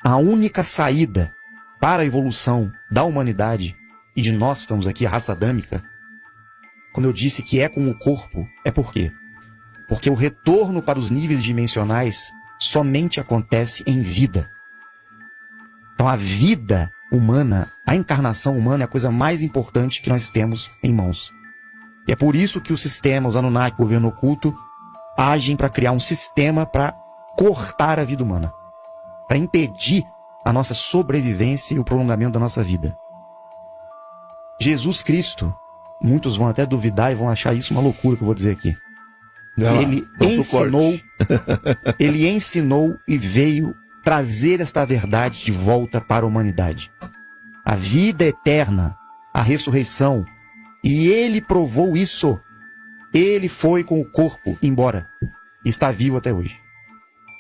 a única saída para a evolução da humanidade, e de nós estamos aqui, a raça adâmica, quando eu disse que é com o corpo, é por quê? Porque o retorno para os níveis dimensionais somente acontece em vida. Então a vida humana, a encarnação humana é a coisa mais importante que nós temos em mãos. E é por isso que o sistema, os Anunnaki, o governo oculto, agem para criar um sistema para cortar a vida humana, para impedir a nossa sobrevivência e o prolongamento da nossa vida. Jesus Cristo, muitos vão até duvidar e vão achar isso uma loucura que eu vou dizer aqui. Ele ensinou e veio trazer esta verdade de volta para a humanidade. A vida eterna, a ressurreição. E ele provou isso. Ele foi com o corpo embora. E está vivo até hoje.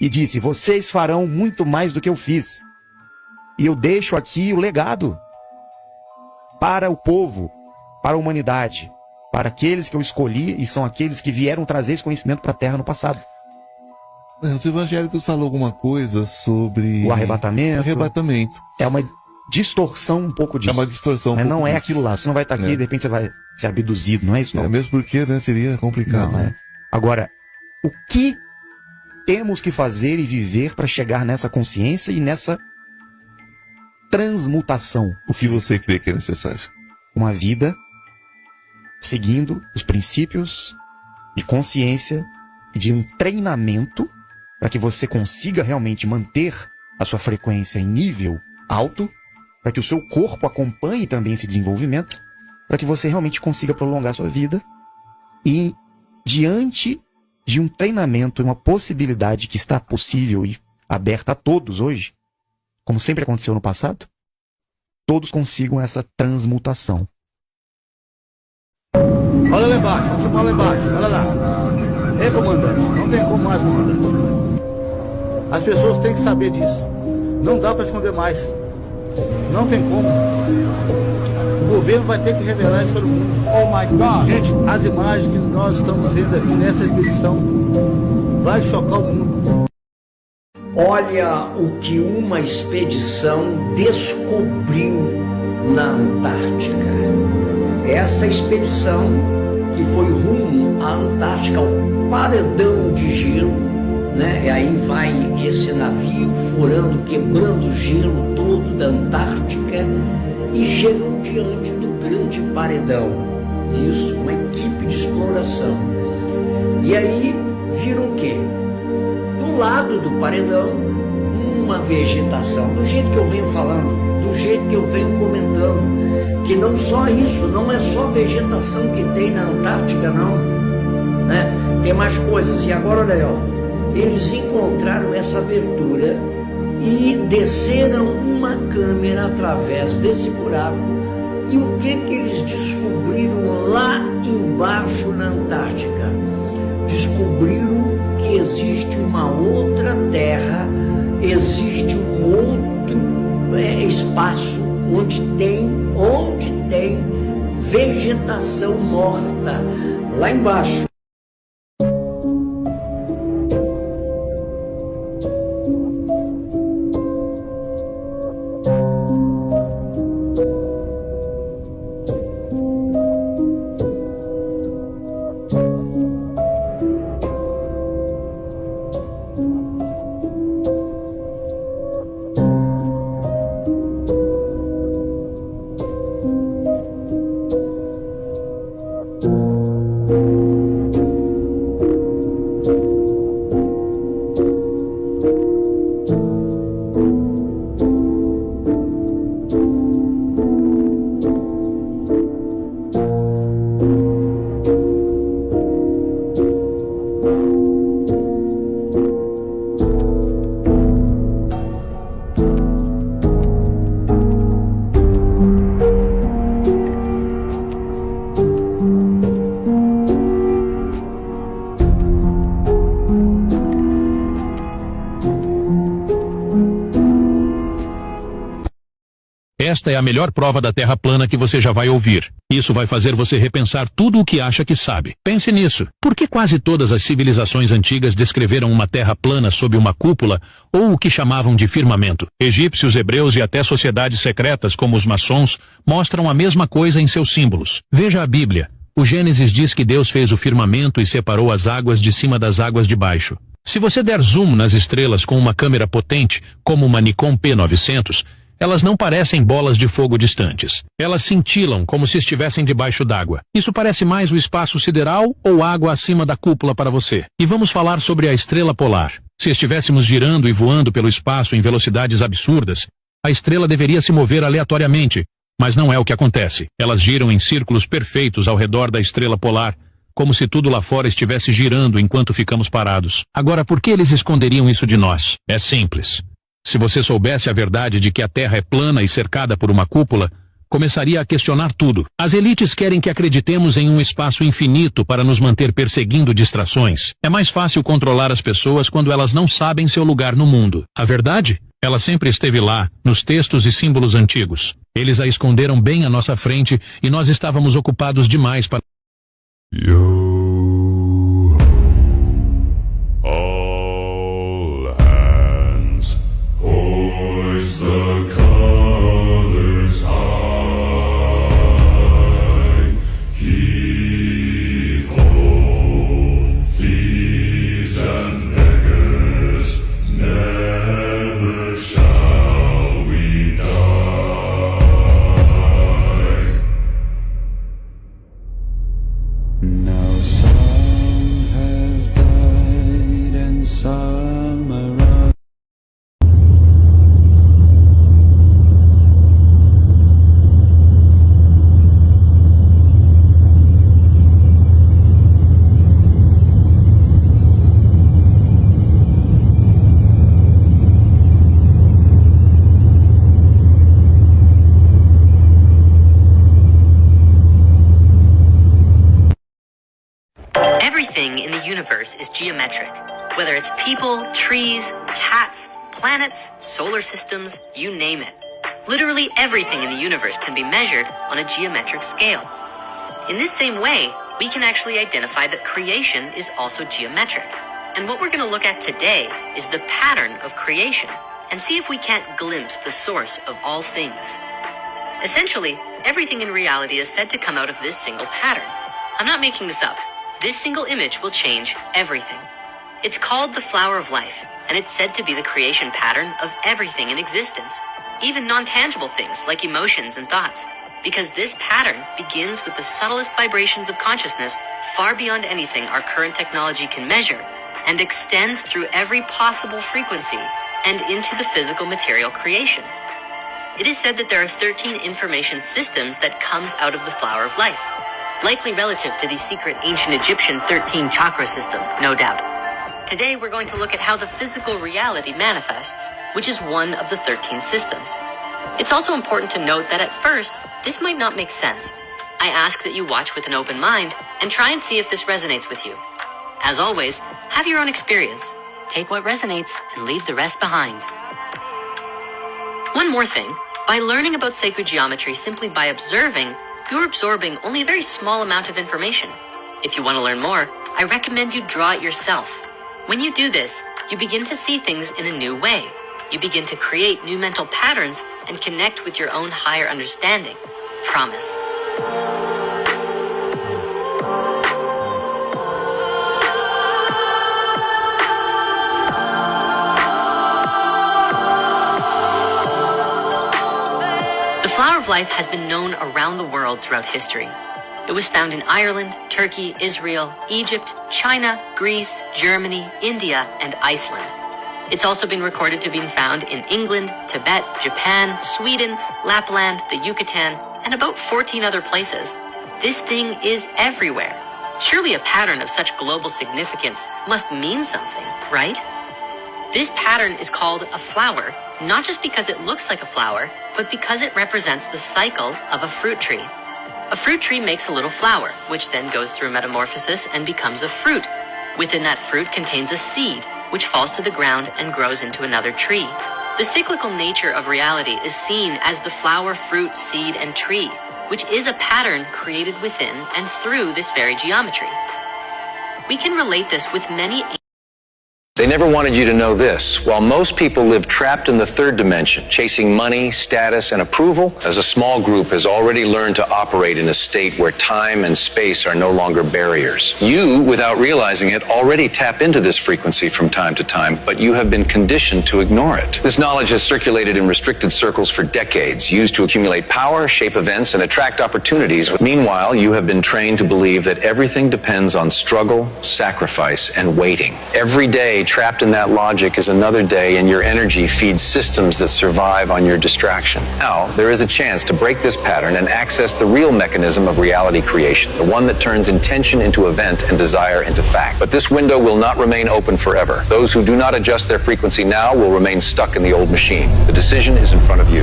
E disse, vocês farão muito mais do que eu fiz. E eu deixo aqui o legado para o povo, para a humanidade, para aqueles que eu escolhi e são aqueles que vieram trazer esse conhecimento para a Terra no passado. Os evangélicos falam alguma coisa sobre o arrebatamento. O arrebatamento. É uma distorção um pouco disso. É uma distorção. Mas não é aquilo lá. Você não vai estar aqui e de repente você vai ser abduzido, não é isso? Não. Mesmo porque, né, seria complicado. Não, né? Agora, o que temos que fazer e viver para chegar nessa consciência e nessa transmutação? O que você crê que é necessário? Uma vida seguindo os princípios de consciência e de um treinamento para que você consiga realmente manter a sua frequência em nível alto, para que o seu corpo acompanhe também esse desenvolvimento, para que você realmente consiga prolongar a sua vida e, diante de um treinamento, uma possibilidade que está possível e aberta a todos hoje, como sempre aconteceu no passado, todos consigam essa transmutação. Olha lá embaixo, vamos filmar lá embaixo, olha lá. É, comandante, não tem como mais, comandante. As pessoas têm que saber disso. Não dá para esconder mais. Não tem como. O governo vai ter que revelar isso para o mundo. Oh my God! Gente, as imagens que nós estamos vendo aqui nessa expedição vai chocar o mundo. Olha o que uma expedição descobriu na Antártica. Essa expedição que foi rumo à Antártica, ao paredão de gelo, né? E aí vai esse navio furando, quebrando o gelo todo da Antártica e chegam diante do grande paredão. Isso, uma equipe de exploração. E aí viram o quê? Do lado do paredão, uma vegetação, do jeito que eu venho falando, do jeito que eu venho comentando, que não só isso, não é só vegetação que tem na Antártica, não, né? Tem mais coisas. E agora, olha aí, ó, eles encontraram essa abertura e desceram uma câmera através desse buraco. E o que eles descobriram lá embaixo na Antártica? Descobriram que existe uma outra terra, existe um outro espaço onde tem vegetação morta lá embaixo. Esta é a melhor prova da Terra plana que você já vai ouvir. Isso vai fazer você repensar tudo o que acha que sabe. Pense nisso. Por que quase todas as civilizações antigas descreveram uma Terra plana sob uma cúpula ou o que chamavam de firmamento? Egípcios, hebreus e até sociedades secretas como os maçons mostram a mesma coisa em seus símbolos. Veja a Bíblia. O Gênesis diz que Deus fez o firmamento e separou as águas de cima das águas de baixo. Se você der zoom nas estrelas com uma câmera potente, como uma Nikon P900, elas não parecem bolas de fogo distantes. Elas cintilam como se estivessem debaixo d'água. Isso parece mais o espaço sideral ou água acima da cúpula para você. E vamos falar sobre a estrela polar. Se estivéssemos girando e voando pelo espaço em velocidades absurdas, a estrela deveria se mover aleatoriamente, mas não é o que acontece. Elas giram em círculos perfeitos ao redor da estrela polar, como se tudo lá fora estivesse girando enquanto ficamos parados. Agora, por que eles esconderiam isso de nós? É simples. Se você soubesse a verdade de que a Terra é plana e cercada por uma cúpula, começaria a questionar tudo. As elites querem que acreditemos em um espaço infinito para nos manter perseguindo distrações. É mais fácil controlar as pessoas quando elas não sabem seu lugar no mundo. A verdade? Ela sempre esteve lá, nos textos e símbolos antigos. Eles a esconderam bem à nossa frente e nós estávamos ocupados demais para... Hoist the colors high, heave ho, thieves and beggars, never shall we die. Now some have died and some are Everything in the universe is geometric. Whether it's people, trees, cats, planets, solar systems, you name it. Literally everything in the universe can be measured on a geometric scale. In this same way, we can actually identify that creation is also geometric. And what we're going to look at today is the pattern of creation and see if we can't glimpse the source of all things. Essentially, everything in reality is said to come out of this single pattern. I'm not making this up. This single image will change everything. It's called the flower of life, and it's said to be the creation pattern of everything in existence, even non-tangible things like emotions and thoughts, because this pattern begins with the subtlest vibrations of consciousness far beyond anything our current technology can measure, and extends through every possible frequency and into the physical material creation. It is said that there are 13 information systems that comes out of the flower of life, likely relative to the secret ancient Egyptian 13 chakra system, no doubt. Today we're going to look at how the physical reality manifests, which is one of the 13 systems. It's also important to note that at first, this might not make sense. I ask that you watch with an open mind and try and see if this resonates with you. As always, have your own experience. Take what resonates and leave the rest behind. One more thing, by learning about sacred geometry simply by observing, you're absorbing only a very small amount of information. If you want to learn more, I recommend you draw it yourself. When you do this, you begin to see things in a new way. You begin to create new mental patterns and connect with your own higher understanding. Promise. The flower of life has been known around the world throughout history. It was found in Ireland, Turkey, Israel, Egypt, China, Greece, Germany, India, and Iceland. It's also been recorded to be found in England, Tibet, Japan, Sweden, Lapland, the Yucatan, and about 14 other places. This thing is everywhere. Surely a pattern of such global significance must mean something, right? This pattern is called a flower, not just because it looks like a flower, but because it represents the cycle of a fruit tree. A fruit tree makes a little flower, which then goes through metamorphosis and becomes a fruit. Within that fruit contains a seed, which falls to the ground and grows into another tree. The cyclical nature of reality is seen as the flower, fruit, seed, and tree, which is a pattern created within and through this very geometry. We can relate this with many. They never wanted you to know this. While most people live trapped in the third dimension, chasing money, status, and approval, as a small group has already learned to operate in a state where time and space are no longer barriers. You, without realizing it, already tap into this frequency from time to time, but you have been conditioned to ignore it. This knowledge has circulated in restricted circles for decades, used to accumulate power, shape events, and attract opportunities. Meanwhile, you have been trained to believe that everything depends on struggle, sacrifice, and waiting. Every day, trapped in that logic is another day, and your energy feeds systems that survive on your distraction. Now, there is a chance to break this pattern and access the real mechanism of reality creation, the one that turns intention into event and desire into fact. But this window will not remain open forever. Those who do not adjust their frequency now will remain stuck in the old machine. The decision is in front of you.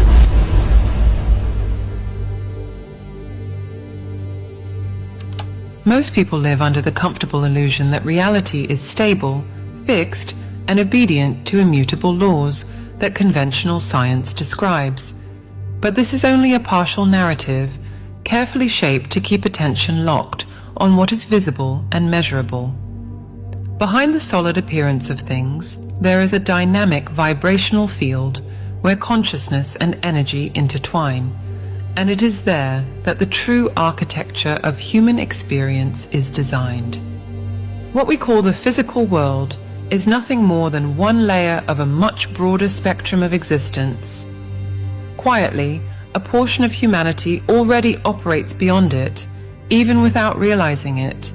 Most people live under the comfortable illusion that reality is stable, fixed, and obedient to immutable laws that conventional science describes. But this is only a partial narrative, carefully shaped to keep attention locked on what is visible and measurable. Behind the solid appearance of things, there is a dynamic vibrational field where consciousness and energy intertwine, and it is there that the true architecture of human experience is designed. What we call the physical world is nothing more than one layer of a much broader spectrum of existence. Quietly, a portion of humanity already operates beyond it, even without realizing it.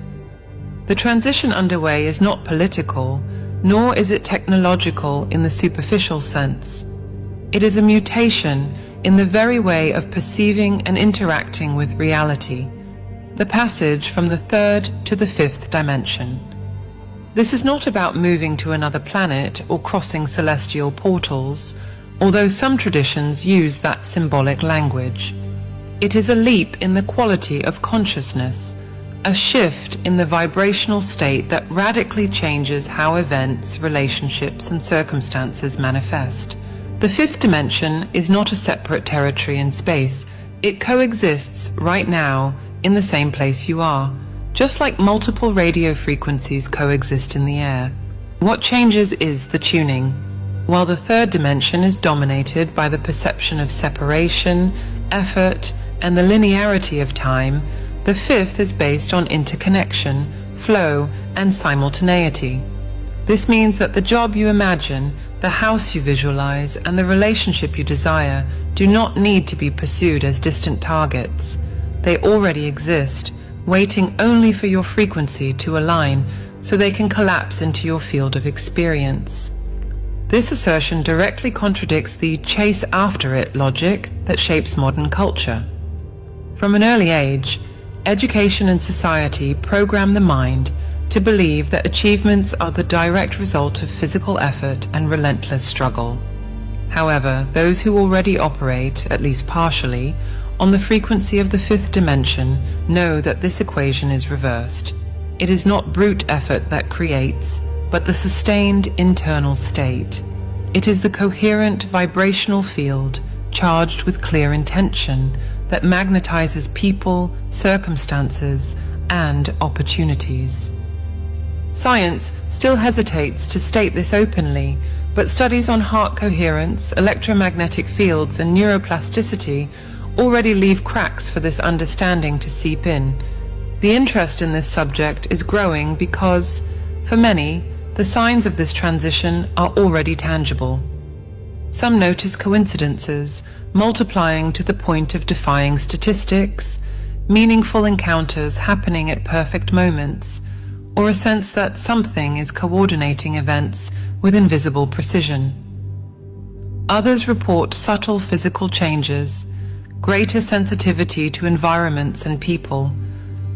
The transition underway is not political, nor is it technological in the superficial sense. It is a mutation in the very way of perceiving and interacting with reality, the passage from the third to the fifth dimension. This is not about moving to another planet or crossing celestial portals, although some traditions use that symbolic language. It is a leap in the quality of consciousness, a shift in the vibrational state that radically changes how events, relationships, and circumstances manifest. The fifth dimension is not a separate territory in space. It coexists right now in the same place you are, just like multiple radio frequencies coexist in the air. What changes is the tuning. While the third dimension is dominated by the perception of separation, effort, and the linearity of time, the fifth is based on interconnection, flow, and simultaneity. This means that the job you imagine, the house you visualize, and the relationship you desire do not need to be pursued as distant targets. They already exist, waiting only for your frequency to align so they can collapse into your field of experience. This assertion directly contradicts the chase after it logic that shapes modern culture. From an early age, education and society program the mind to believe that achievements are the direct result of physical effort and relentless struggle. However, those who already operate, at least partially, on the frequency of the fifth dimension know that this equation is reversed. It is not brute effort that creates, but the sustained internal state. It is the coherent vibrational field, charged with clear intention, that magnetizes people, circumstances, and opportunities. Science still hesitates to state this openly, but studies on heart coherence, electromagnetic fields, and neuroplasticity already leave cracks for this understanding to seep in. The interest in this subject is growing because, for many, the signs of this transition are already tangible. Some notice coincidences, multiplying to the point of defying statistics, meaningful encounters happening at perfect moments, or a sense that something is coordinating events with invisible precision. Others report subtle physical changes, greater sensitivity to environments and people,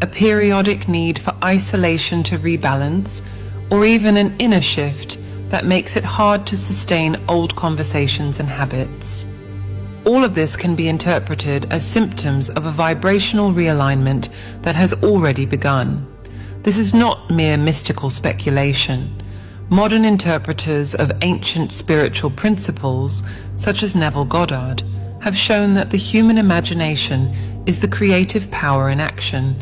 a periodic need for isolation to rebalance, or even an inner shift that makes it hard to sustain old conversations and habits. All of this can be interpreted as symptoms of a vibrational realignment that has already begun. This is not mere mystical speculation. modern interpreters of ancient spiritual principles, such as Neville Goddard, have shown that the human imagination is the creative power in action,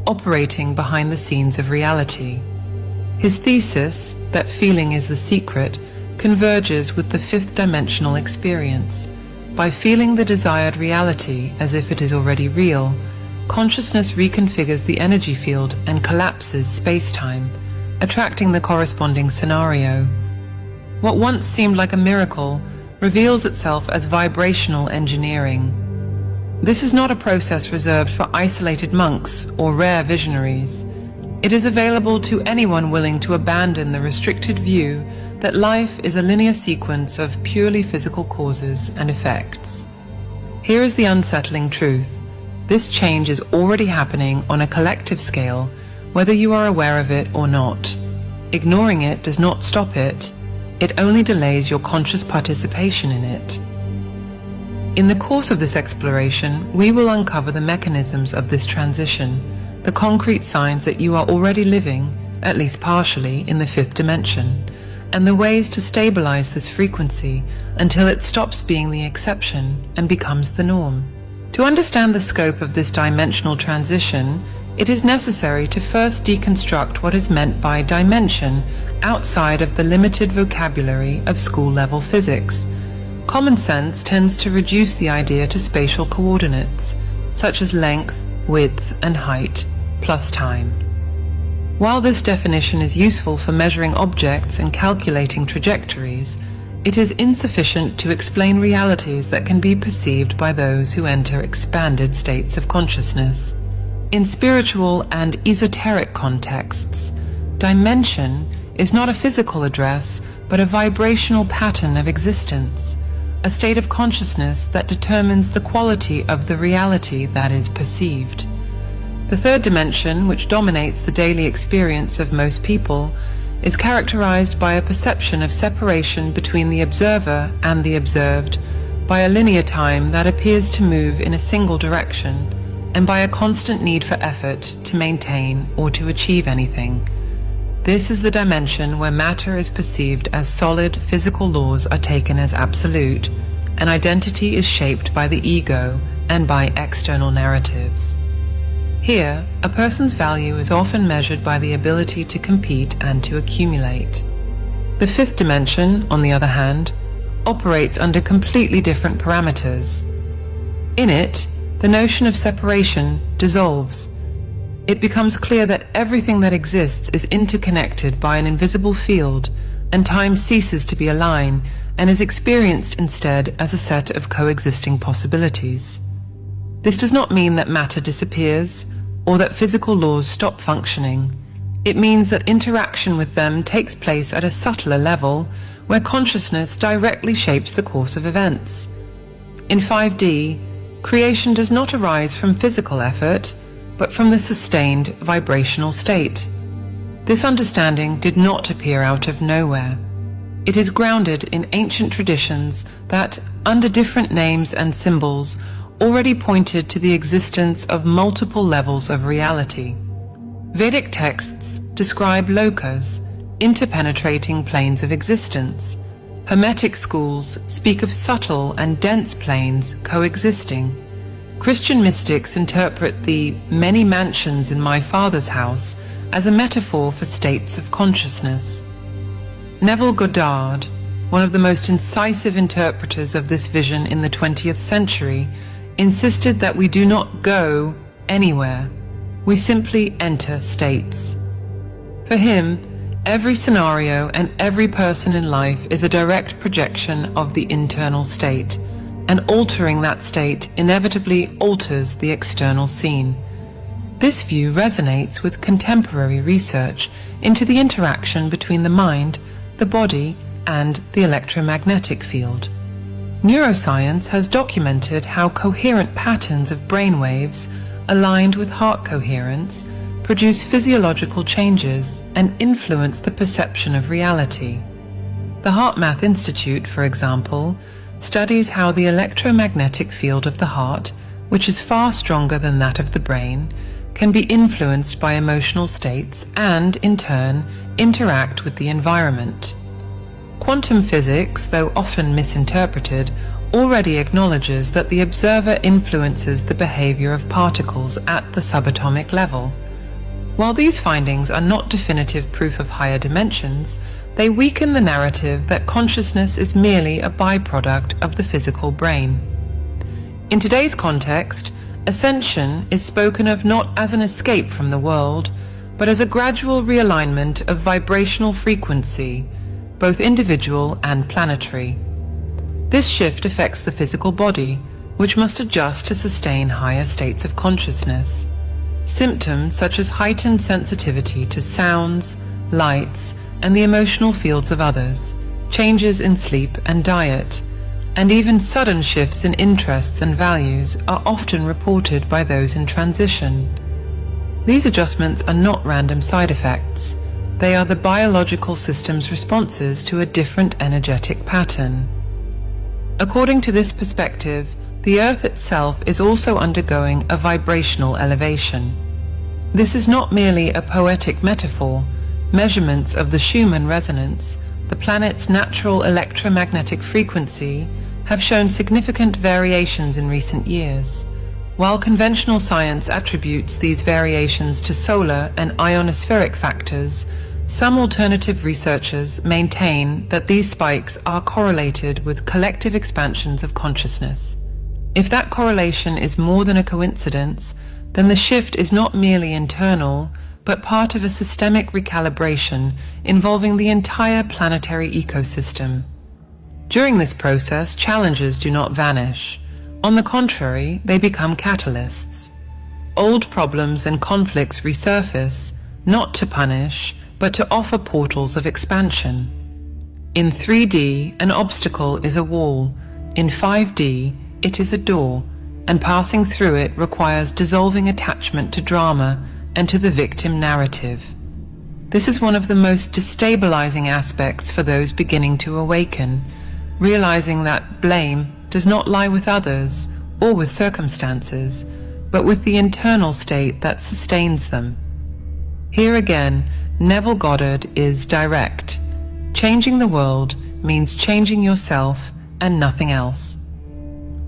operating behind the scenes of reality. His thesis, that feeling is the secret, converges with the fifth dimensional experience. By feeling the desired reality as if it is already real, consciousness reconfigures the energy field and collapses space-time, attracting the corresponding scenario. What once seemed like a miracle reveals itself as vibrational engineering. This is not a process reserved for isolated monks or rare visionaries. It is available to anyone willing to abandon the restricted view that life is a linear sequence of purely physical causes and effects. Here is the unsettling truth. This change is already happening on a collective scale, whether you are aware of it or not. Ignoring it does not stop it. It only delays your conscious participation in it. In the course of this exploration, we will uncover the mechanisms of this transition, the concrete signs that you are already living, at least partially, in the fifth dimension, and the ways to stabilize this frequency until it stops being the exception and becomes the norm. To understand the scope of this dimensional transition, it is necessary to first deconstruct what is meant by dimension outside of the limited vocabulary of school-level physics. Common sense tends to reduce the idea to spatial coordinates, such as length, width, and height, plus time. While this definition is useful for measuring objects and calculating trajectories, it is insufficient to explain realities that can be perceived by those who enter expanded states of consciousness. In spiritual and esoteric contexts, dimension is not a physical address, but a vibrational pattern of existence, a state of consciousness that determines the quality of the reality that is perceived. The third dimension, which dominates the daily experience of most people, is characterized by a perception of separation between the observer and the observed, by a linear time that appears to move in a single direction, and by a constant need for effort to maintain or to achieve anything. This is the dimension where matter is perceived as solid, physical laws are taken as absolute, and identity is shaped by the ego and by external narratives. Here, a person's value is often measured by the ability to compete and to accumulate. The fifth dimension, on the other hand, operates under completely different parameters. In it, the notion of separation dissolves. It becomes clear that everything that exists is interconnected by an invisible field, and time ceases to be a line and is experienced instead as a set of coexisting possibilities. This does not mean that matter disappears or that physical laws stop functioning. It means that interaction with them takes place at a subtler level where consciousness directly shapes the course of events. In 5D, creation does not arise from physical effort, but from the sustained vibrational state. This understanding did not appear out of nowhere. It is grounded in ancient traditions that, under different names and symbols, already pointed to the existence of multiple levels of reality. Vedic texts describe lokas, interpenetrating planes of existence. Hermetic schools speak of subtle and dense planes coexisting. Christian mystics interpret the many mansions in my Father's house as a metaphor for states of consciousness. Neville Goddard, one of the most incisive interpreters of this vision in the 20th century, insisted that we do not go anywhere. We simply enter states. For him, every scenario and every person in life is a direct projection of the internal state, and altering that state inevitably alters the external scene. This view resonates with contemporary research into the interaction between the mind, the body, and the electromagnetic field. Neuroscience has documented how coherent patterns of brainwaves, aligned with heart coherence, produce physiological changes and influence the perception of reality. The HeartMath Institute, for example, studies how the electromagnetic field of the heart, which is far stronger than that of the brain, can be influenced by emotional states and, in turn, interact with the environment. Quantum physics, though often misinterpreted, already acknowledges that the observer influences the behavior of particles at the subatomic level. While these findings are not definitive proof of higher dimensions, they weaken the narrative that consciousness is merely a byproduct of the physical brain. In today's context, ascension is spoken of not as an escape from the world, but as a gradual realignment of vibrational frequency, both individual and planetary. This shift affects the physical body, which must adjust to sustain higher states of consciousness. Symptoms such as heightened sensitivity to sounds, lights, and the emotional fields of others, changes in sleep and diet, and even sudden shifts in interests and values are often reported by those in transition. These adjustments are not random side effects. They are the biological system's responses to a different energetic pattern. According to this perspective, the Earth itself is also undergoing a vibrational elevation. This is not merely a poetic metaphor. Measurements of the Schumann resonance, the planet's natural electromagnetic frequency, have shown significant variations in recent years. While conventional science attributes these variations to solar and ionospheric factors, some alternative researchers maintain that these spikes are correlated with collective expansions of consciousness. If that correlation is more than a coincidence, then the shift is not merely internal, but part of a systemic recalibration involving the entire planetary ecosystem. During this process, challenges do not vanish. On the contrary, they become catalysts. Old problems and conflicts resurface, not to punish, but to offer portals of expansion. In 3D, an obstacle is a wall. In 5D, it is a door, and passing through it requires dissolving attachment to drama and to the victim narrative. This is one of the most destabilizing aspects for those beginning to awaken, realizing that blame does not lie with others or with circumstances, but with the internal state that sustains them. Here again, Neville Goddard is direct. Changing the world means changing yourself and nothing else.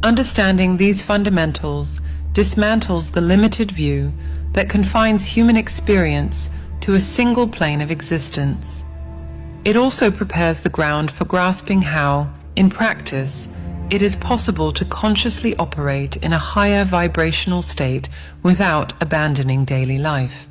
Understanding these fundamentals dismantles the limited view that confines human experience to a single plane of existence. It also prepares the ground for grasping how, in practice, it is possible to consciously operate in a higher vibrational state without abandoning daily life.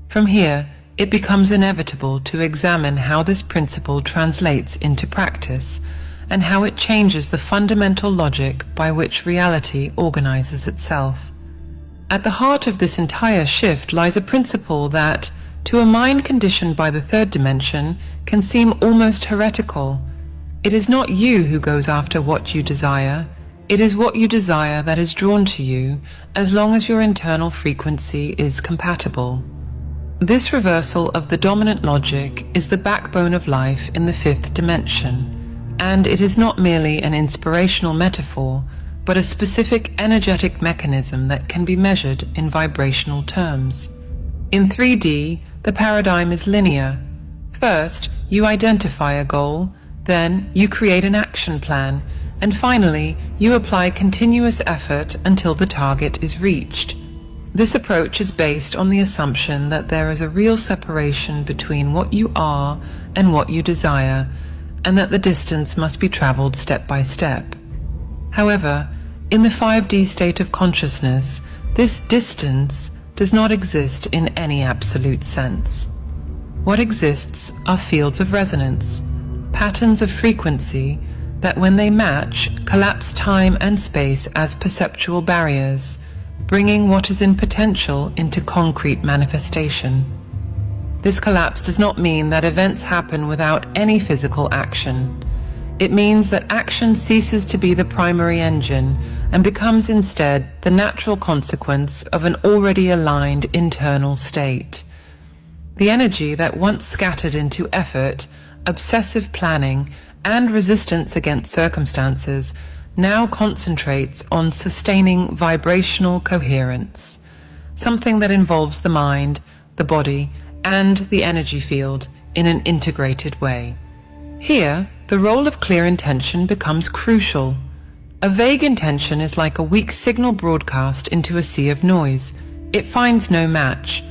From here, it becomes inevitable to examine how this principle translates into practice and how it changes the fundamental logic by which reality organizes itself. At the heart of this entire shift lies a principle that, to a mind conditioned by the third dimension, can seem almost heretical. It is not you who goes after what you desire. It is what you desire that is drawn to you, as long as your internal frequency is compatible. This reversal of the dominant logic is the backbone of life in the fifth dimension, and it is not merely an inspirational metaphor, but a specific energetic mechanism that can be measured in vibrational terms. In 3D, the paradigm is linear. First, you identify a goal, then you create an action plan, and finally, you apply continuous effort until the target is reached. This approach is based on the assumption that there is a real separation between what you are and what you desire, and that the distance must be traveled step by step. However, in the 5D state of consciousness, this distance does not exist in any absolute sense. What exists are fields of resonance, patterns of frequency that, when they match, collapse time and space as perceptual barriers, bringing what is in potential into concrete manifestation. This collapse does not mean that events happen without any physical action. It means that action ceases to be the primary engine and becomes instead the natural consequence of an already aligned internal state. The energy that once scattered into effort, obsessive planning, and resistance against circumstances now concentrates on sustaining vibrational coherence. something that involves the mind, the body, and the energy field in an integrated way. Here, the role of clear intention becomes crucial. A vague intention is like a weak signal broadcast into a sea of noise. It finds no match.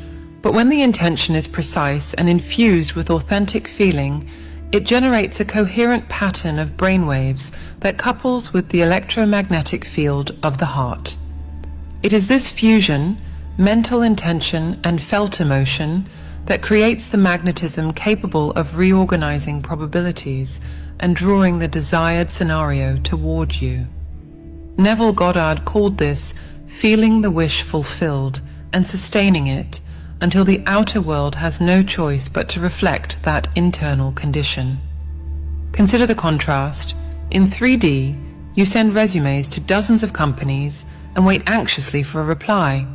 But when the intention is precise and infused with authentic feeling, it generates a coherent pattern of brainwaves that couples with the electromagnetic field of the heart. It is this fusion, mental intention and felt emotion, that creates the magnetism capable of reorganizing probabilities and drawing the desired scenario toward you. Neville Goddard called this feeling the wish fulfilled and sustaining it until the outer world has no choice but to reflect that internal condition. Consider the contrast. In 3D, you send resumes to dozens of companies and wait anxiously for a reply.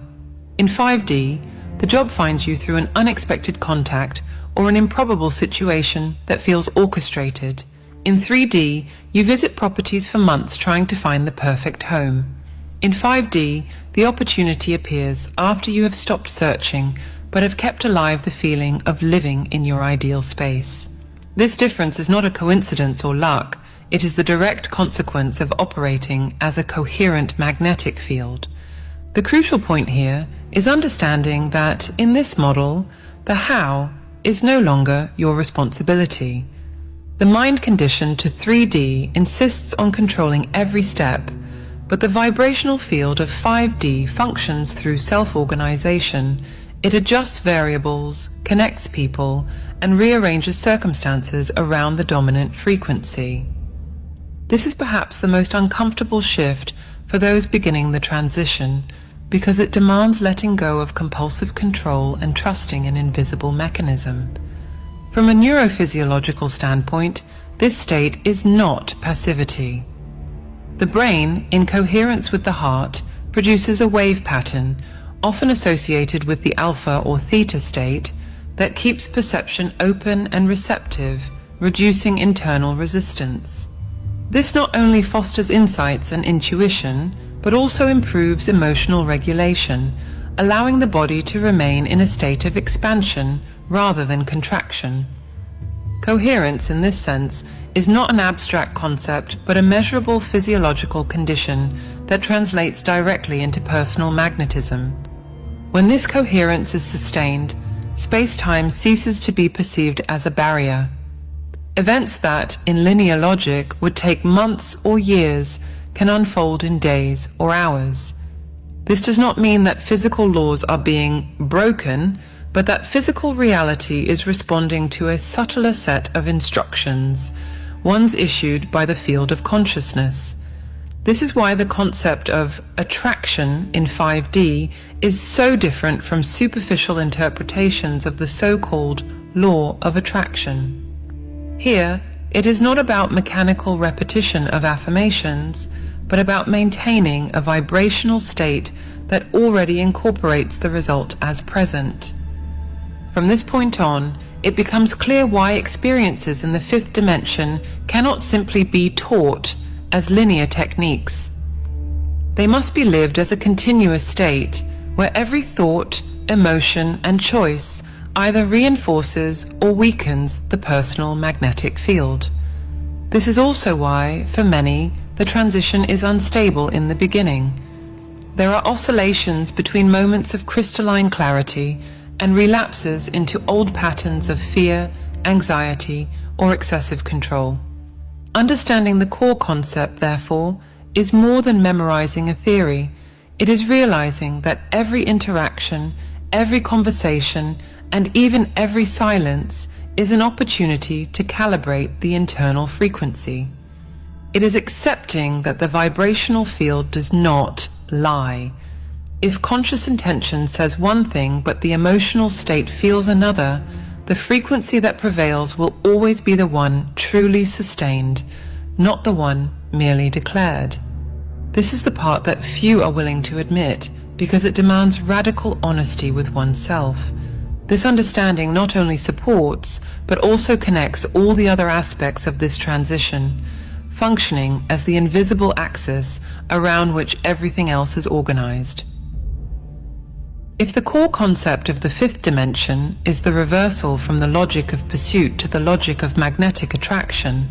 In 5D, the job finds you through an unexpected contact or an improbable situation that feels orchestrated. In 3D, you visit properties for months trying to find the perfect home. In 5D, the opportunity appears after you have stopped searching but have kept alive the feeling of living in your ideal space. This difference is not a coincidence or luck. It is the direct consequence of operating as a coherent magnetic field. The crucial point here is understanding that in this model, the how is no longer your responsibility. The mind conditioned to 3D insists on controlling every step, but the vibrational field of 5D functions through self-organization. It adjusts variables, connects people, and rearranges circumstances around the dominant frequency. This is perhaps the most uncomfortable shift for those beginning the transition, because it demands letting go of compulsive control and trusting an invisible mechanism. From a neurophysiological standpoint, this state is not passivity. The brain, in coherence with the heart, produces a wave pattern, often associated with the alpha or theta state, that keeps perception open and receptive, reducing internal resistance. This not only fosters insights and intuition, but also improves emotional regulation, allowing the body to remain in a state of expansion rather than contraction. Coherence, in this sense, is not an abstract concept, but a measurable physiological condition that translates directly into personal magnetism. When this coherence is sustained, space-time ceases to be perceived as a barrier. Events that, in linear logic, would take months or years can unfold in days or hours. This does not mean that physical laws are being broken, but that physical reality is responding to a subtler set of instructions, ones issued by the field of consciousness. This is why the concept of attraction in 5D is so different from superficial interpretations of the so-called law of attraction. Here, it is not about mechanical repetition of affirmations, but about maintaining a vibrational state that already incorporates the result as present. From this point on, it becomes clear why experiences in the fifth dimension cannot simply be taught as linear techniques. They must be lived as a continuous state where every thought, emotion, and choice either reinforces or weakens the personal magnetic field. This is also why, for many, the transition is unstable in the beginning. There are oscillations between moments of crystalline clarity and relapses into old patterns of fear, anxiety, or excessive control. Understanding the core concept, therefore, is more than memorizing a theory. It is realizing that every interaction, every conversation, and even every silence is an opportunity to calibrate the internal frequency. It is accepting that the vibrational field does not lie. If conscious intention says one thing but the emotional state feels another, the frequency that prevails will always be the one truly sustained, not the one merely declared. This is the part that few are willing to admit, because it demands radical honesty with oneself. This understanding not only supports, but also connects all the other aspects of this transition, functioning as the invisible axis around which everything else is organized. If the core concept of the fifth dimension is the reversal from the logic of pursuit to the logic of magnetic attraction,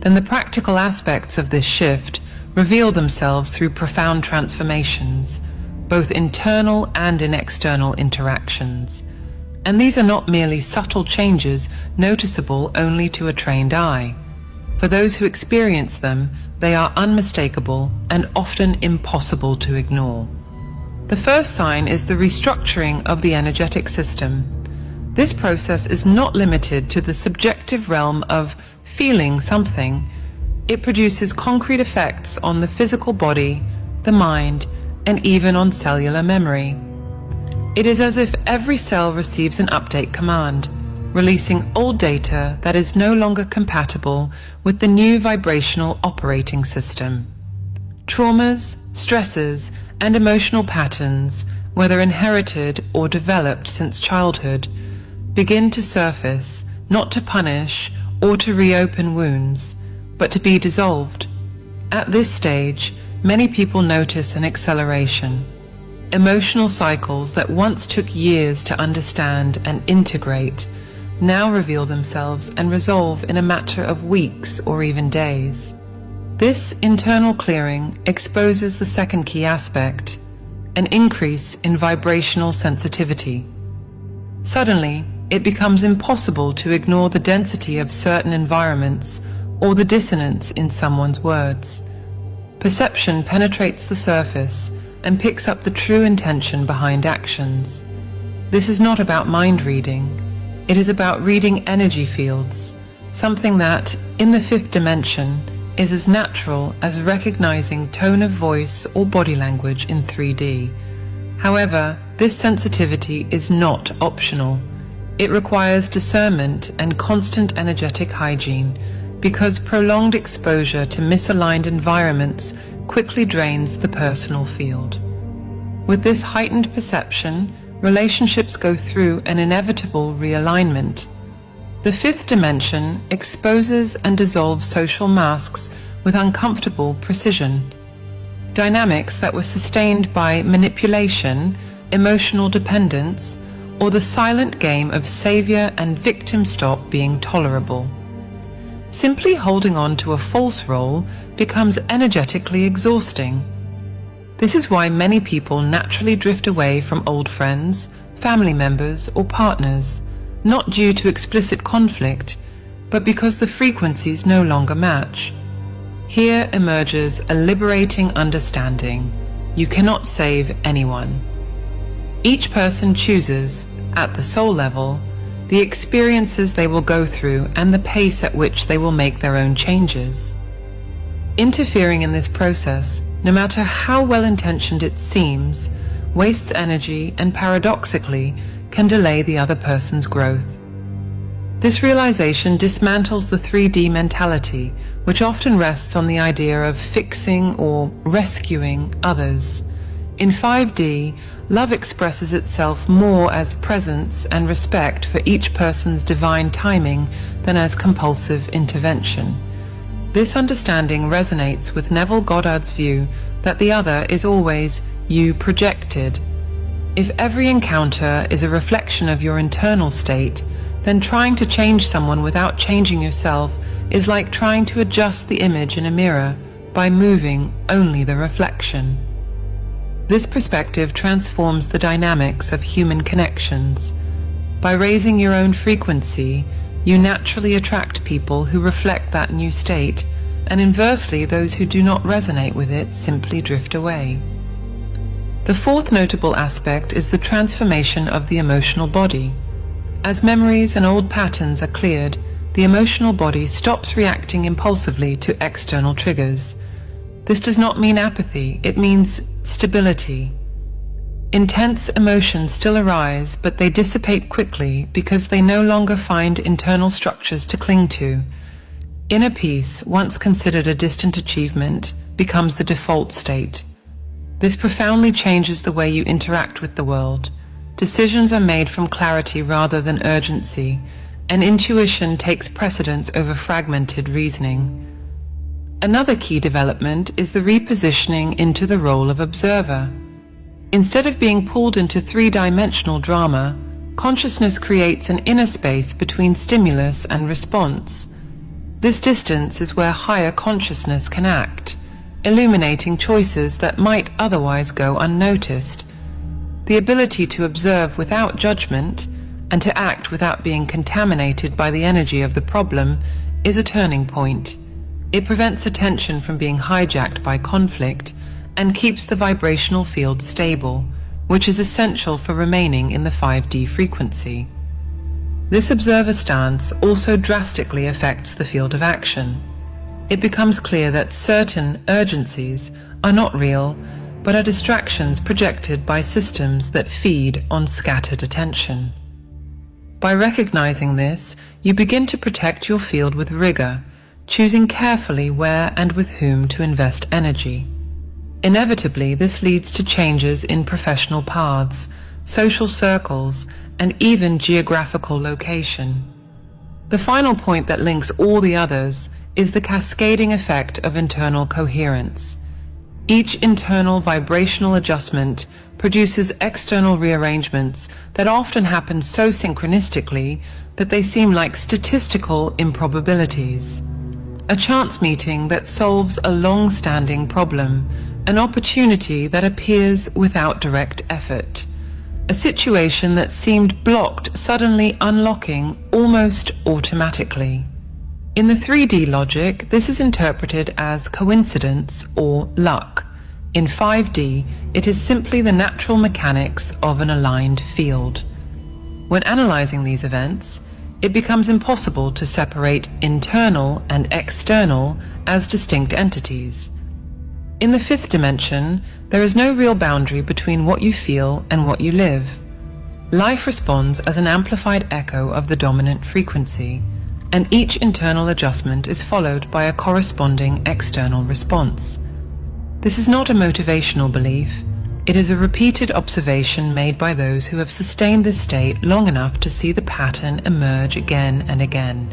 then the practical aspects of this shift reveal themselves through profound transformations, both internal and in external interactions. And these are not merely subtle changes noticeable only to a trained eye. For those who experience them, they are unmistakable and often impossible to ignore. The first sign is the restructuring of the energetic system. This process is not limited to the subjective realm of feeling something. It produces concrete effects on the physical body, the mind, and even on cellular memory. It is as if every cell receives an update command, releasing old data that is no longer compatible with the new vibrational operating system. Traumas, stresses, and emotional patterns, whether inherited or developed since childhood, begin to surface, not to punish or to reopen wounds, but to be dissolved. At this stage, many people notice an acceleration. Emotional cycles that once took years to understand and integrate now reveal themselves and resolve in a matter of weeks or even days. This internal clearing exposes the second key aspect, an increase in vibrational sensitivity. Suddenly, it becomes impossible to ignore the density of certain environments or the dissonance in someone's words. Perception penetrates the surface and picks up the true intention behind actions. This is not about mind reading. It is about reading energy fields, something that, in the fifth dimension, is as natural as recognizing tone of voice or body language in 3D. However, this sensitivity is not optional. It requires discernment and constant energetic hygiene, because prolonged exposure to misaligned environments quickly drains the personal field. With this heightened perception, relationships go through an inevitable realignment. The fifth dimension exposes and dissolves social masks with uncomfortable precision. Dynamics that were sustained by manipulation, emotional dependence, or the silent game of savior and victim stop being tolerable. Simply holding on to a false role becomes energetically exhausting. This is why many people naturally drift away from old friends, family members, or partners, not due to explicit conflict, but because the frequencies no longer match. Here emerges a liberating understanding: you cannot save anyone. Each person chooses, at the soul level, the experiences they will go through and the pace at which they will make their own changes. Interfering in this process, no matter how well-intentioned it seems, wastes energy and paradoxically can delay the other person's growth. This realization dismantles the 3D mentality, which often rests on the idea of fixing or rescuing others. In 5D, love expresses itself more as presence and respect for each person's divine timing than as compulsive intervention. This understanding resonates with Neville Goddard's view that the other is always you projected. If every encounter is a reflection of your internal state, then trying to change someone without changing yourself is like trying to adjust the image in a mirror by moving only the reflection. This perspective transforms the dynamics of human connections. By raising your own frequency, you naturally attract people who reflect that new state, and inversely, those who do not resonate with it simply drift away. The fourth notable aspect is the transformation of the emotional body. As memories and old patterns are cleared, the emotional body stops reacting impulsively to external triggers. This does not mean apathy, it means stability. Intense emotions still arise, but they dissipate quickly because they no longer find internal structures to cling to. Inner peace, once considered a distant achievement, becomes the default state. This profoundly changes the way you interact with the world. Decisions are made from clarity rather than urgency, and intuition takes precedence over fragmented reasoning. Another key development is the repositioning into the role of observer. Instead of being pulled into three-dimensional drama, consciousness creates an inner space between stimulus and response. This distance is where higher consciousness can act, illuminating choices that might otherwise go unnoticed. The ability to observe without judgment and to act without being contaminated by the energy of the problem is a turning point. It prevents attention from being hijacked by conflict and keeps the vibrational field stable, which is essential for remaining in the 5D frequency. This observer stance also drastically affects the field of action. It becomes clear that certain urgencies are not real, but are distractions projected by systems that feed on scattered attention. By recognizing this, you begin to protect your field with rigor, choosing carefully where and with whom to invest energy. Inevitably, this leads to changes in professional paths, social circles, and even geographical location. The final point that links all the others is the cascading effect of internal coherence. Each internal vibrational adjustment produces external rearrangements that often happen so synchronistically that they seem like statistical improbabilities. A chance meeting that solves a long-standing problem, an opportunity that appears without direct effort, a situation that seemed blocked suddenly unlocking almost automatically. In the 3D logic, this is interpreted as coincidence or luck. In 5D, it is simply the natural mechanics of an aligned field. When analyzing these events, it becomes impossible to separate internal and external as distinct entities. In the fifth dimension, there is no real boundary between what you feel and what you live. Life responds as an amplified echo of the dominant frequency, and each internal adjustment is followed by a corresponding external response. This is not a motivational belief. It is a repeated observation made by those who have sustained this state long enough to see the pattern emerge again and again.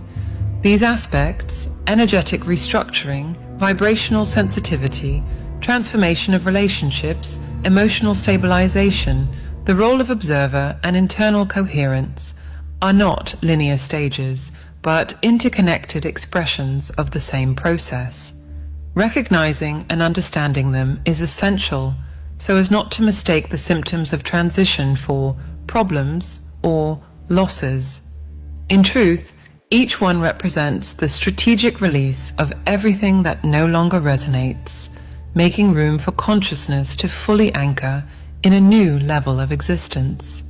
These aspects, energetic restructuring, vibrational sensitivity, transformation of relationships, emotional stabilization, the role of observer, and internal coherence, are not linear stages, but interconnected expressions of the same process. Recognizing and understanding them is essential so as not to mistake the symptoms of transition for problems or losses. In truth, each one represents the strategic release of everything that no longer resonates, making room for consciousness to fully anchor in a new level of existence.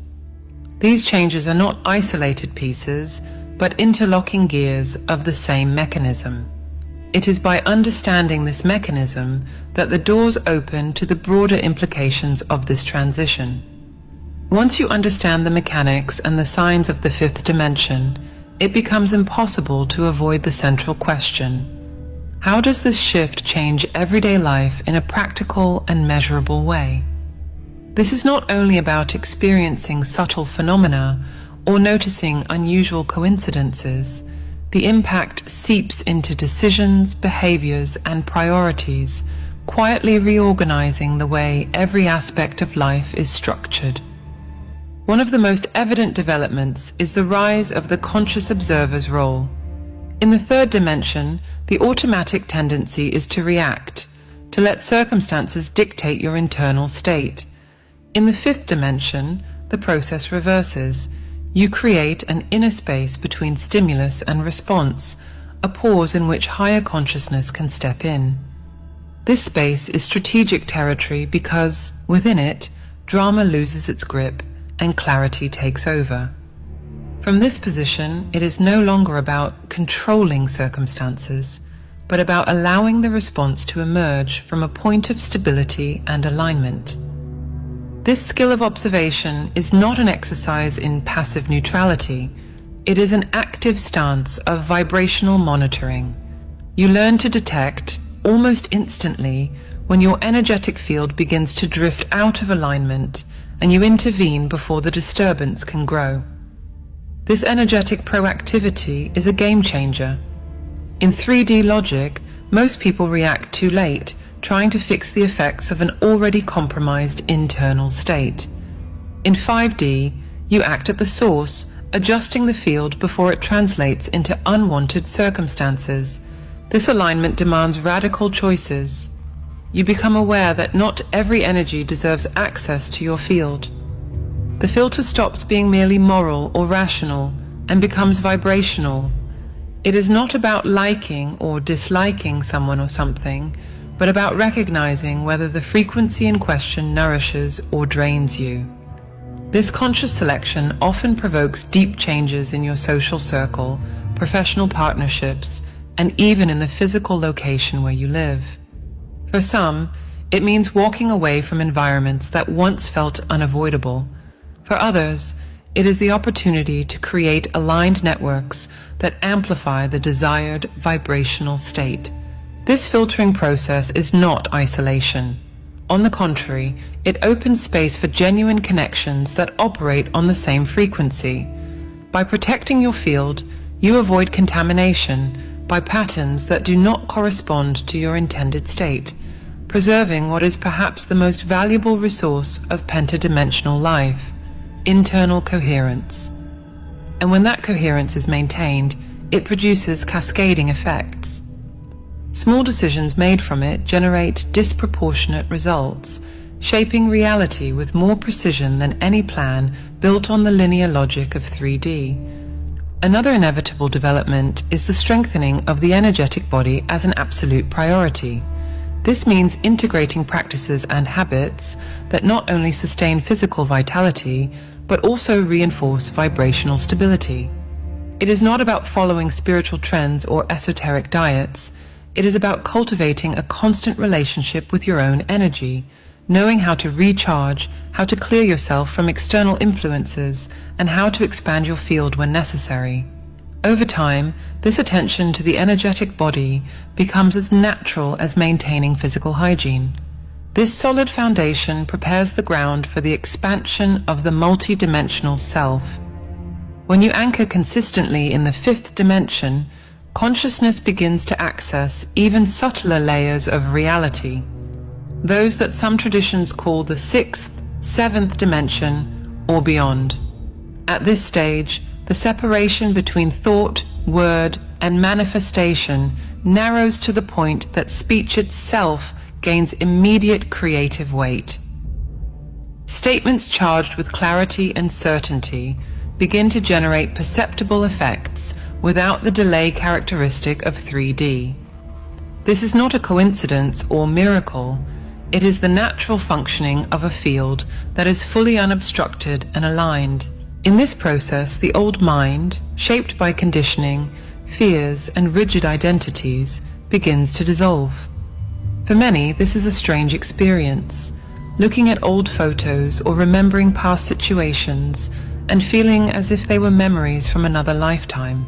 These changes are not isolated pieces, but interlocking gears of the same mechanism. It is by understanding this mechanism that the doors open to the broader implications of this transition. Once you understand the mechanics and the signs of the fifth dimension, it becomes impossible to avoid the central question: how does this shift change everyday life in a practical and measurable way? This is not only about experiencing subtle phenomena or noticing unusual coincidences. The impact seeps into decisions, behaviors, and priorities, quietly reorganizing the way every aspect of life is structured. One of the most evident developments is the rise of the conscious observer's role. In the third dimension, the automatic tendency is to react, to let circumstances dictate your internal state. In the fifth dimension, the process reverses. You create an inner space between stimulus and response, a pause in which higher consciousness can step in. This space is strategic territory because, within it, drama loses its grip and clarity takes over. From this position, it is no longer about controlling circumstances, but about allowing the response to emerge from a point of stability and alignment. This skill of observation is not an exercise in passive neutrality. It is an active stance of vibrational monitoring. You learn to detect, almost instantly, when your energetic field begins to drift out of alignment, and you intervene before the disturbance can grow. This energetic proactivity is a game changer. In 3D logic, most people react too late, trying to fix the effects of an already compromised internal state. In 5D, you act at the source, adjusting the field before it translates into unwanted circumstances. This alignment demands radical choices. You become aware that not every energy deserves access to your field. The filter stops being merely moral or rational and becomes vibrational. It is not about liking or disliking someone or something, but about recognizing whether the frequency in question nourishes or drains you. This conscious selection often provokes deep changes in your social circle, professional partnerships, and even in the physical location where you live. For some, it means walking away from environments that once felt unavoidable. For others, it is the opportunity to create aligned networks that amplify the desired vibrational state. This filtering process is not isolation. On the contrary, it opens space for genuine connections that operate on the same frequency. By protecting your field, you avoid contamination by patterns that do not correspond to your intended state, preserving what is perhaps the most valuable resource of pentadimensional life: internal coherence. And when that coherence is maintained, it produces cascading effects. Small decisions made from it generate disproportionate results, shaping reality with more precision than any plan built on the linear logic of 3D. Another inevitable development is the strengthening of the energetic body as an absolute priority. This means integrating practices and habits that not only sustain physical vitality, but also reinforce vibrational stability. It is not about following spiritual trends or esoteric diets. It is about cultivating a constant relationship with your own energy, knowing how to recharge, how to clear yourself from external influences, and how to expand your field when necessary. Over time, this attention to the energetic body becomes as natural as maintaining physical hygiene. This solid foundation prepares the ground for the expansion of the multidimensional self. When you anchor consistently in the fifth dimension, consciousness begins to access even subtler layers of reality, those that some traditions call the sixth, seventh dimension, or beyond. At this stage, the separation between thought, word, and manifestation narrows to the point that speech itself gains immediate creative weight. Statements charged with clarity and certainty begin to generate perceptible effects without the delay characteristic of 3D. This is not a coincidence or miracle. It is the natural functioning of a field that is fully unobstructed and aligned. In this process, the old mind, shaped by conditioning, fears, and rigid identities, begins to dissolve. For many, this is a strange experience, looking at old photos or remembering past situations and feeling as if they were memories from another lifetime.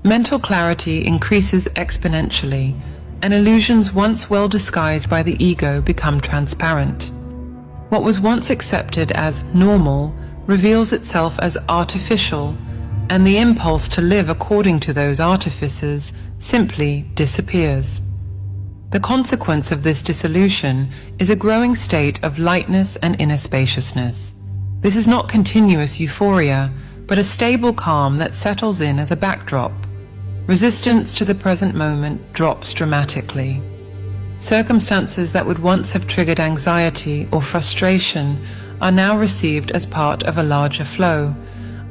Mental clarity increases exponentially, and illusions once well disguised by the ego become transparent. What was once accepted as normal reveals itself as artificial, and the impulse to live according to those artifices simply disappears. The consequence of this dissolution is a growing state of lightness and inner spaciousness. This is not continuous euphoria, but a stable calm that settles in as a backdrop. Resistance to the present moment drops dramatically. Circumstances that would once have triggered anxiety or frustration are now received as part of a larger flow,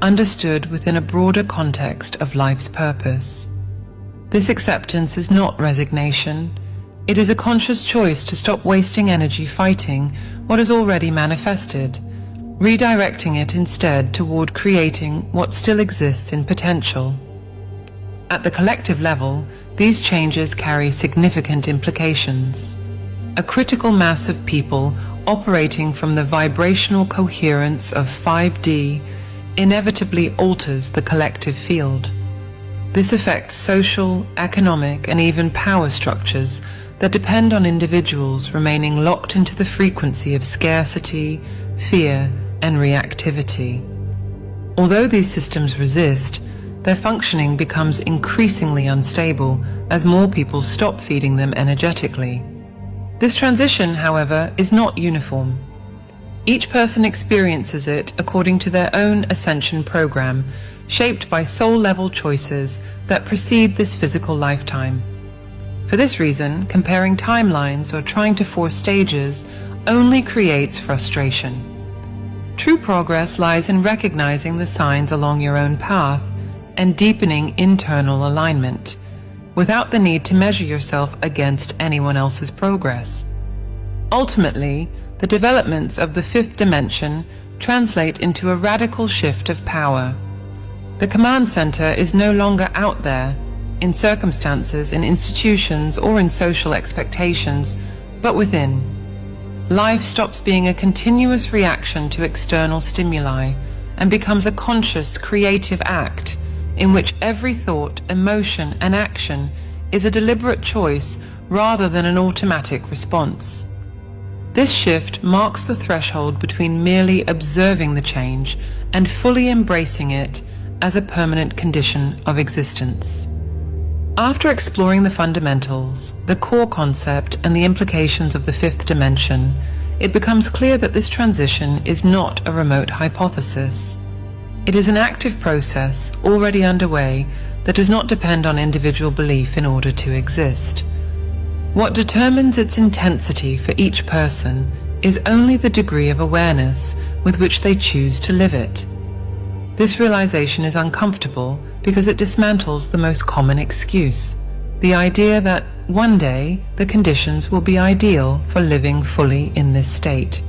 understood within a broader context of life's purpose. This acceptance is not resignation. It is a conscious choice to stop wasting energy fighting what is already manifested, redirecting it instead toward creating what still exists in potential. At the collective level, these changes carry significant implications. A critical mass of people operating from the vibrational coherence of 5D inevitably alters the collective field. This affects social, economic, and even power structures that depend on individuals remaining locked into the frequency of scarcity, fear, and reactivity. Although these systems resist, their functioning becomes increasingly unstable as more people stop feeding them energetically. This transition, however, is not uniform. Each person experiences it according to their own ascension program, shaped by soul-level choices that precede this physical lifetime. For this reason, comparing timelines or trying to force stages only creates frustration. True progress lies in recognizing the signs along your own path and deepening internal alignment, without the need to measure yourself against anyone else's progress. Ultimately, the developments of the fifth dimension translate into a radical shift of power. The command center is no longer out there, in circumstances, in institutions, or in social expectations, but within. Life stops being a continuous reaction to external stimuli and becomes a conscious, creative act in which every thought, emotion, and action is a deliberate choice rather than an automatic response. This shift marks the threshold between merely observing the change and fully embracing it as a permanent condition of existence. After exploring the fundamentals, the core concept, and the implications of the fifth dimension, it becomes clear that this transition is not a remote hypothesis. It is an active process already underway that does not depend on individual belief in order to exist. What determines its intensity for each person is only the degree of awareness with which they choose to live it. This realization is uncomfortable because it dismantles the most common excuse, the idea that one day the conditions will be ideal for living fully in this state.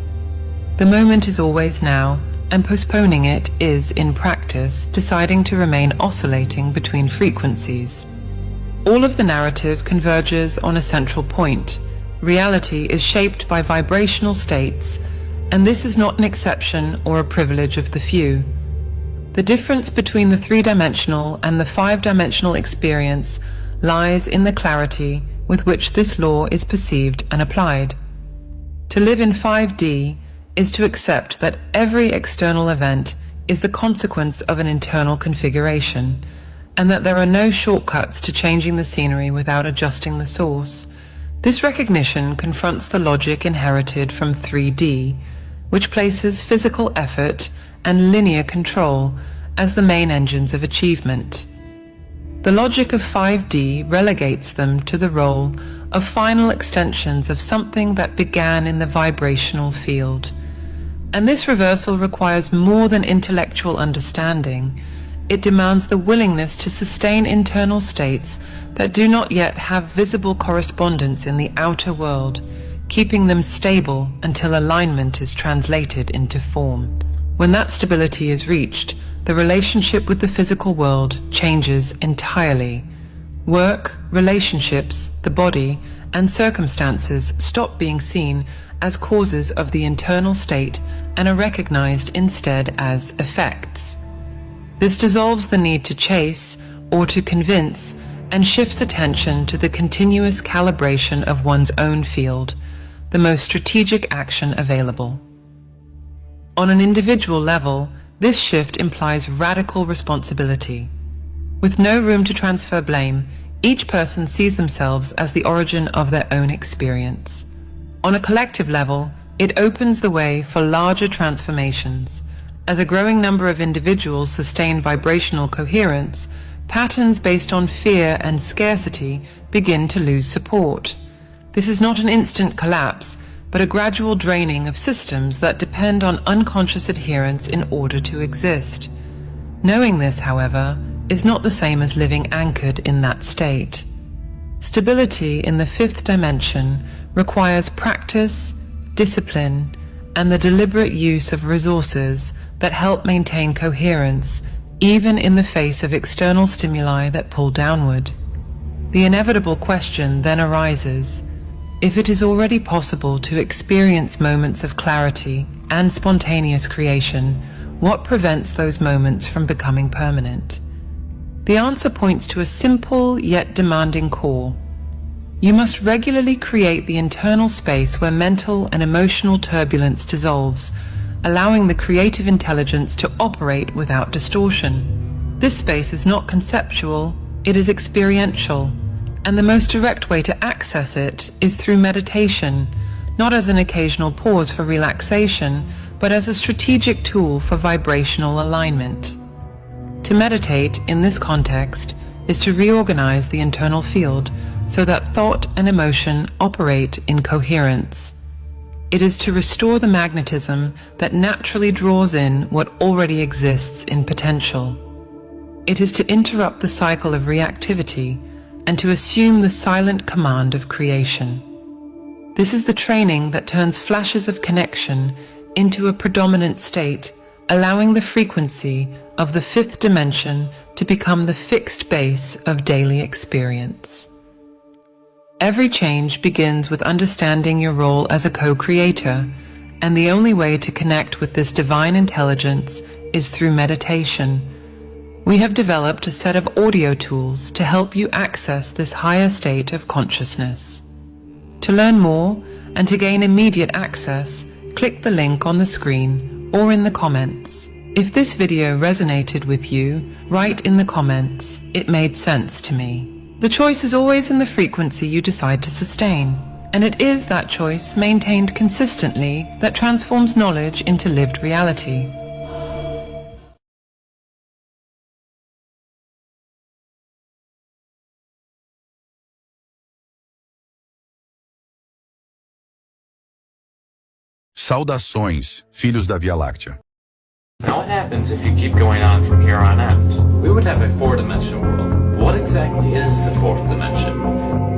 The moment is always now, and postponing it is, in practice, deciding to remain oscillating between frequencies. All of the narrative converges on a central point. Reality is shaped by vibrational states, and this is not an exception or a privilege of the few. The difference between the three-dimensional and the five-dimensional experience lies in the clarity with which this law is perceived and applied. To live in 5D is to accept that every external event is the consequence of an internal configuration, and that there are no shortcuts to changing the scenery without adjusting the source. This recognition confronts the logic inherited from 3D, which places physical effort and linear control as the main engines of achievement. The logic of 5D relegates them to the role of final extensions of something that began in the vibrational field. And this reversal requires more than intellectual understanding. It demands the willingness to sustain internal states that do not yet have visible correspondence in the outer world, keeping them stable until alignment is translated into form. When that stability is reached, the relationship with the physical world changes entirely. Work, relationships, the body, and circumstances stop being seen as causes of the internal state and are recognized instead as effects. This dissolves the need to chase or to convince and shifts attention to the continuous calibration of one's own field, the most strategic action available. On an individual level, this shift implies radical responsibility. With no room to transfer blame, each person sees themselves as the origin of their own experience. On a collective level, it opens the way for larger transformations. As a growing number of individuals sustain vibrational coherence, patterns based on fear and scarcity begin to lose support. This is not an instant collapse, but a gradual draining of systems that depend on unconscious adherence in order to exist. Knowing this, however, is not the same as living anchored in that state. Stability in the fifth dimension requires practice, discipline, and the deliberate use of resources that help maintain coherence, even in the face of external stimuli that pull downward. The inevitable question then arises: if it is already possible to experience moments of clarity and spontaneous creation, what prevents those moments from becoming permanent? The answer points to a simple yet demanding core. You must regularly create the internal space where mental and emotional turbulence dissolves, allowing the creative intelligence to operate without distortion. This space is not conceptual, it is experiential, and the most direct way to access it is through meditation, not as an occasional pause for relaxation, but as a strategic tool for vibrational alignment. To meditate in this context is to reorganize the internal field so that thought and emotion operate in coherence. It is to restore the magnetism that naturally draws in what already exists in potential. It is to interrupt the cycle of reactivity and to assume the silent command of creation. This is the training that turns flashes of connection into a predominant state, allowing the frequency of the fifth dimension to become the fixed base of daily experience. Every change begins with understanding your role as a co-creator, and the only way to connect with this divine intelligence is through meditation. We have developed a set of audio tools to help you access this higher state of consciousness. To learn more and to gain immediate access, click the link on the screen or in the comments. If this video resonated with you, write in the comments, "It made sense to me." The choice is always in the frequency you decide to sustain, and it is that choice maintained consistently that transforms knowledge into lived reality. Saudações, filhos da Via Láctea. Now what happens if you keep going on from here on out? We would have a four-dimensional world. What exactly is the fourth dimension?